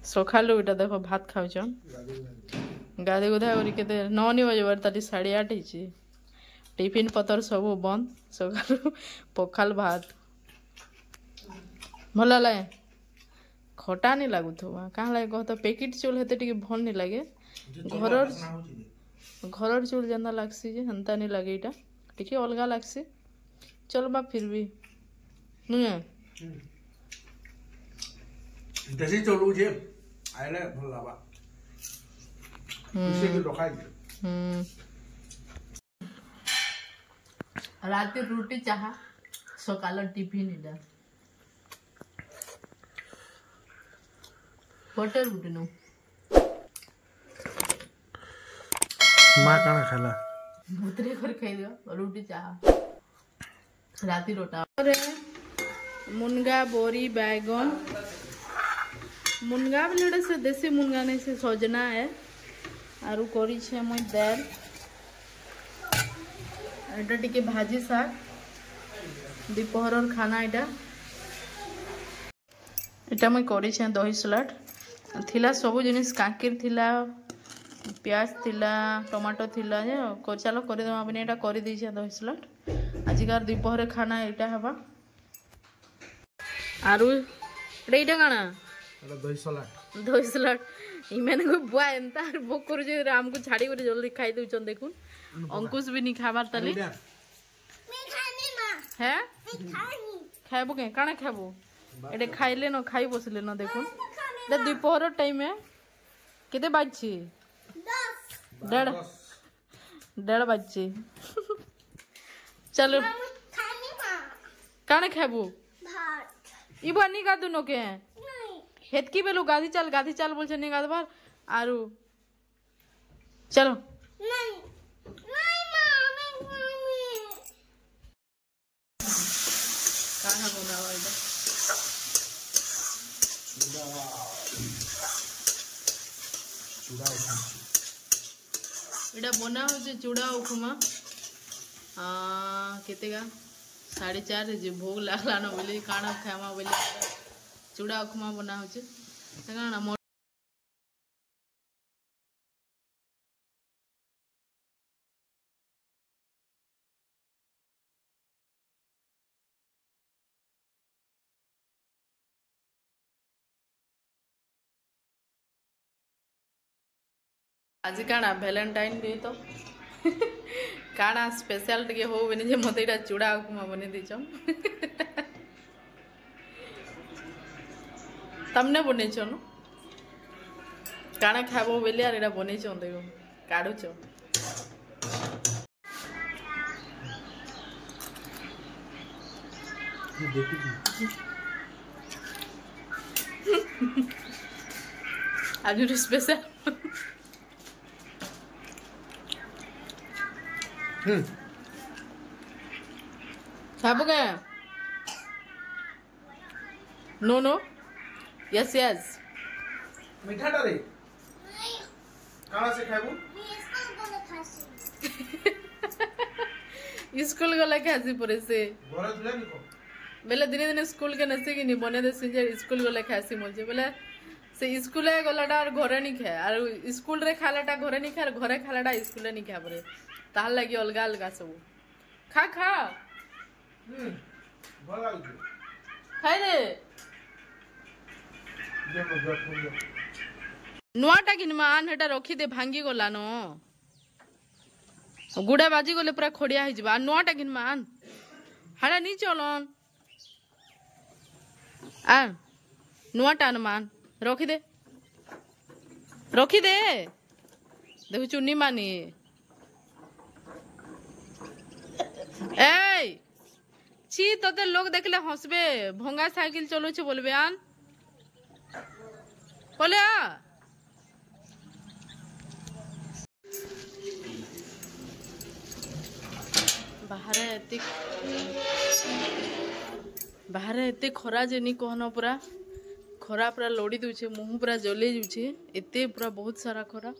सकालू इटा देखो भात खाऊच गाधे गुधा के 9 बजे ताली 8:30 टिफिन पतर सब बंद सकालू पखाल भात भल लगे खटा नहीं लगुवा क्या लगे कह तो पैकेट चूल हेते टिके भल नहीं लगे घर चूल जेन्दा लगसी हेन्ता नहीं लगे इटा टिके अलगा लगसी चलबा फिर भी नुए देसी चलू जे आइले भल लाबा इसे भी रखाई रात रोटी चाह सकाल टिफिन इटा बटर रोटी नो मां काना खाला भूतरे कर खाई दियो रोटी चाह राती रोटा अरे मुनगा बोरी बैगन मुनगा बोले से देसी मुनगा नहीं से सजना है आरु करी छे मैं दाल एटा टिके भाजी साग दोपहर खाना एटा मैं करी छे दही सलाड थिला सब जिनिस कांकिर थिला प्याज थिला टमाटो थिला जे चलो कर दे अपने एटा कर दी छे दही सलाड आजिकार दोपहर खाना एटा हवा आरु एटा काना दही सलाड इमेन को बुआ एंता भोक कर जे राम को छाड़ी कर जल्दी खाई दउचन देखुन अंकुश भी नहीं खाबार तले है खाइबो के काना खाइबो एटे खाइले न खाई बसले न देखुन एटा दोपहर टाइम है केते बाजछि 10:30 बाजछि चलो काना खाइबो भात ई बनी का दुनो के हेतकी बेलू गाधी चाल बोल नहीं गाधबार आरु चलो नहीं काहा बनावा इटा बना हो चूड़ा उपमा केतेगा 4:30 जे भोग लागला न बोले काना खामा बोले चूड़ा उपमा बना हो आज काना वैलेंटाइन डे तो काना स्पेशल टिके हो बनी जे मते इटा चूड़ा उपमा बने दीचो तमने बने न काना खाबो बेले आर एटा बने देखो काढ़ु आज स्पेशल खाबो क्या नो नो यस यस मीठा डाले काला से खाबू स्कूल गला खासी परे से घरे तुले निको बेले दिने दिने स्कूल के नसे कि नि बने दे जे स्कूल गला खासी मोजे बेले से स्कूल गलाटा और घरे नहीं खाए और स्कूल रे खालाटा घरे नहीं खाए घरे खालाटा स्कूल नहीं खा परे ताल लगी अलगा अलगा सब खा खा भल लागु खाई दे नुआटा कि मान हेटा रखी दे भांगी गला न गुड़ा बाजी गले पूरा खोड़िया हो जा नुआटा कि मान हाड़ा नहीं चलन आ नुआटा न मान रखी दे देखो चुन्नी मानी ए छी तोते लोग देखले हंसबे भंगा साइकिल चलो छे बोलबे आन बोले आ बाहर एते खरा जेनी कहन पूरा खरा पूरा लड़ी दूचे मुँह पूरा जले जुचे एते पूरा बहुत सारा खरा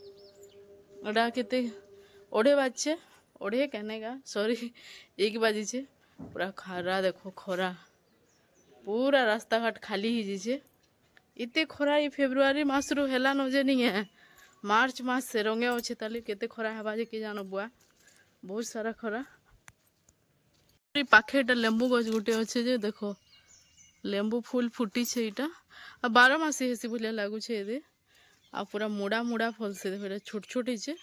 एटा केते 1:30 बाजे 1:30 कहने का सॉरी 1 बाजे पूरा खरा देखो खरा पूरा रास्ता घाट खाली ही जीचे इते खरा ये फेब्रुआरी मास रु हेला न जे नहीं है मार्च मास से रंगे अच्छे ताली केते खरा हेबा जे के जानो बुआ बहुत सारा खरा पाखे एटा लेंबू गछ गुटे अच्छे जे देखो लेंबू फूल फुटी छे इटा आ 12 मासी हेसी बुलिया लागू छे एदे आ पूरा मुड़ा मुड़ा फल से देखो छोट छोट छे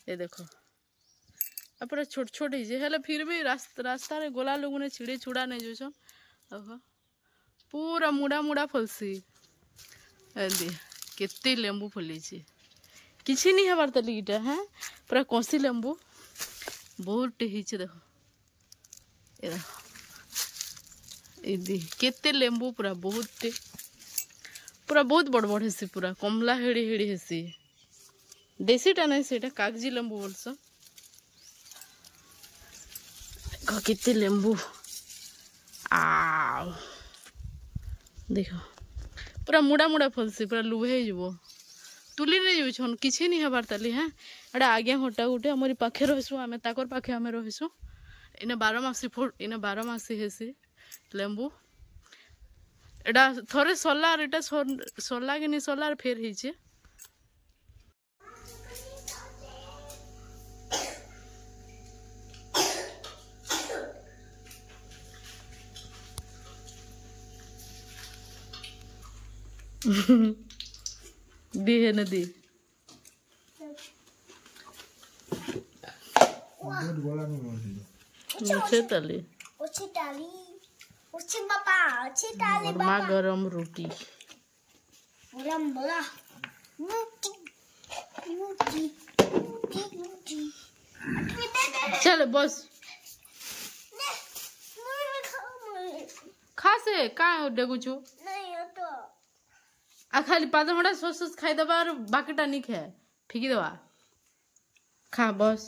ये देखो आ पूरा छोट छोट छे हेले फिर भी रास्ता रे गोला लोग ने छिड़े छुड़ा नहीं जो छन देखो पूरा मुड़ा मुड़ा फल से एदे केते लेंबू फली छे किछि नहीं हबार तली इटा हैं पूरा कोसी लेंबू बहुत टेही छे देखो ये देखो केते लेंबू पूरा बहुत बड़ बड़ हेसी पूरा कमला हेड़ी हेड़ी हेसी देसीटा नहीं से कागजी लेंबू बोलस केते लेंबू आ देखो पूरा मुड़ा मुड़ा फलसी पूरा लुहे जीवो तुली नहीं जाऊन किसी नहीं हबार ताली हाँ एटा आज्ञा घटा गुटे आमरी पाखे रहीसु आम ताकर पाखे आम रहीसु इने 12 मासी फुट इने 12 मासी हेसी लेंबू एटा थोड़े सोलार एटा सोला कि नहीं सोलार फेर ही दी है नदी नीचे तली गरमा गरम रोटी चल बस खा से का डेगुचु आ खाली 5 घंटा सोस खाई दबा और बाकीटा नहीं खाए फेंकी दबा खा बस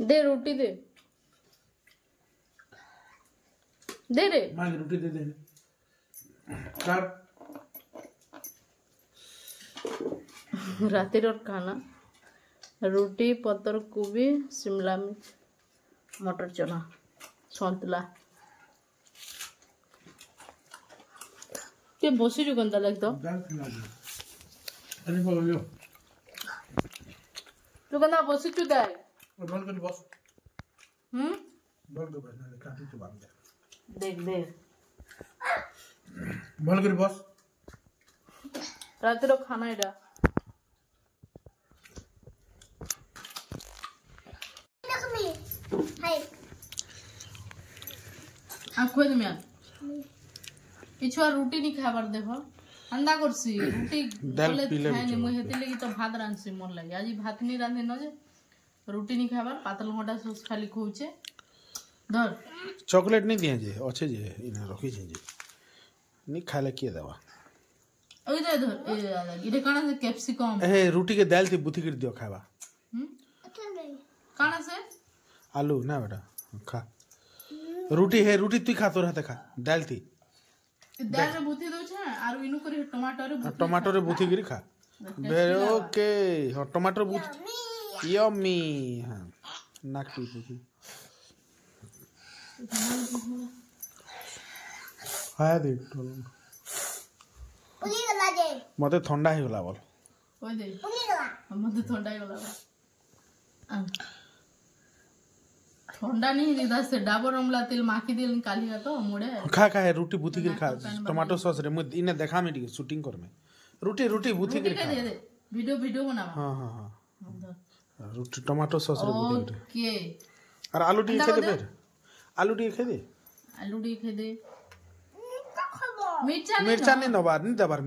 दे रोटी दे रे मां रोटी दे कर रात रो खाना रोटी पतर कोबी शिमला मिर्च मटर चना सन्तुला के बसी जो गंदा लगता अरे बोलो तू गंदा बसी चु दे बोल कर बस बोल दो भाई ना काटी तो बांध देख बोल कर बस रात रो खाना एटा आखो दे मैं किछुआ रोटी नहीं खाबार देखो अंडा करसी रोटी बोले खाए नहीं मुई हेते लगी तो भात रांधसी मन लगे आज भात नहीं रांधे न जे रोटी नहीं खाबार पातल घंटा सोस खाली खोउचे धर चॉकलेट नहीं दिए जे अच्छे जे इना रखी जे नहीं खाले के देवा ओइ दे धर ए इरे काना से कैप्सिकम ए रोटी के दाल थी बुथी कर दियो खावा काना से आलू ना बेटा खा रोटी है रोटी तू खा तो रहते खा दाल थी दाल रे बुथी दो छ आरो इनु करी टमाटर रे बुथी गिरी खा वेरी ओके ह टमाटर बुथी यम्मी हां नाक पी बुथी हाय दे पुली गला दे मते ठंडा ही गला बोल ओइ दे पुली गला मते ठंडा ही गला ठंडा नहीं दीदा से डाबर अमला तेल माखी तेल निकाली है तो मोड़े खा खा है रोटी बुथी गिर खा टमाटो सॉस रे मुझे इने देखा में टिके शूटिंग कर में रोटी बुथी गिर खा दे वीडियो बना हां रोटी टमाटो सॉस रे बुथी गिर ओके और आलू टी खे दे फिर आलू टी खे दे मिर्चा नहीं दबार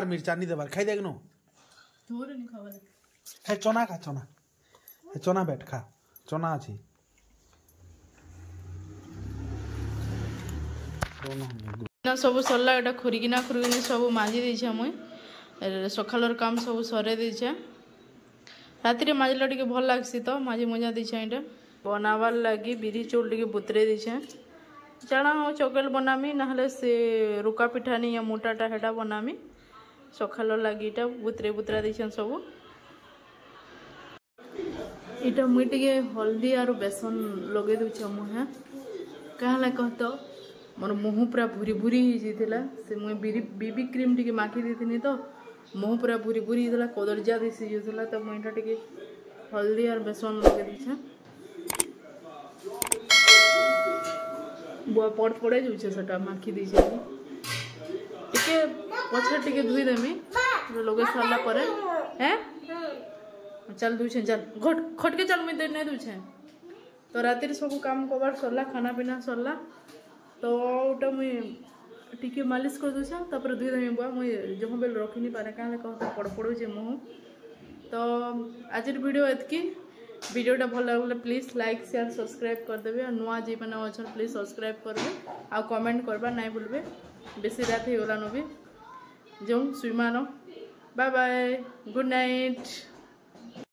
मिर्चा खाई देगनो थोड़े नहीं खावा है चना खा चना है चना बैठ खा चना अछि ना सब सरला एटा खुरिकिना सब माजी दै छै मुई सखालर काम सब सरे दै छै राति रे माजला टिके भल लागसी तो माजी मजा दै छै एटा बनावार लागी बिरी चौल टिके बुतरे दै छै चना और चकल बनामी ना से रुका पिठा नहीं या मोटाटा हेटा बनामी सकाल लगी इटा बुतरे बुतरा देछन सब इटा मुई टिके हल्दी और बेसन लगे दूछ मुहे कहला कहत मोर मुँह पूरा भूरी भूरी होता से मुई बीबी क्रीम टिके माखी देथिनी तो मुँह पूरा भूरी भूरी होता कदर्जा दिसी जाता तो मुई टिके हल्दी और बेसन लगे दूछे बुआ पड़ पड़े जाऊे से माखी दीचे टिके पछे टिके धुईदेमी लगे सारा पर हैं चल दूछे चल घट खटके चल मुझे नहीं दूछे तो रातिर सब काम कबार सरला खाना पीना सरला तो उटा मुई टिके मालिश कर दूछे तापर धुईदेमी बुआ मुई जहाँ बेल रखी नहीं पारे क्या कहता पड़ पड़े मुँह तो आज वीडियो एतकी वीडियोटा भल लगे प्लीज लाइक शेयर सब्सक्राइब करदेवे और नुआ जी मैंने अच्छा प्लीज सब्सक्राइब करबे आ कमेंट करबा नहीं भूलबे बेसी रात हो गलान भी जो सुईमान बाय बाय गुड नाइट।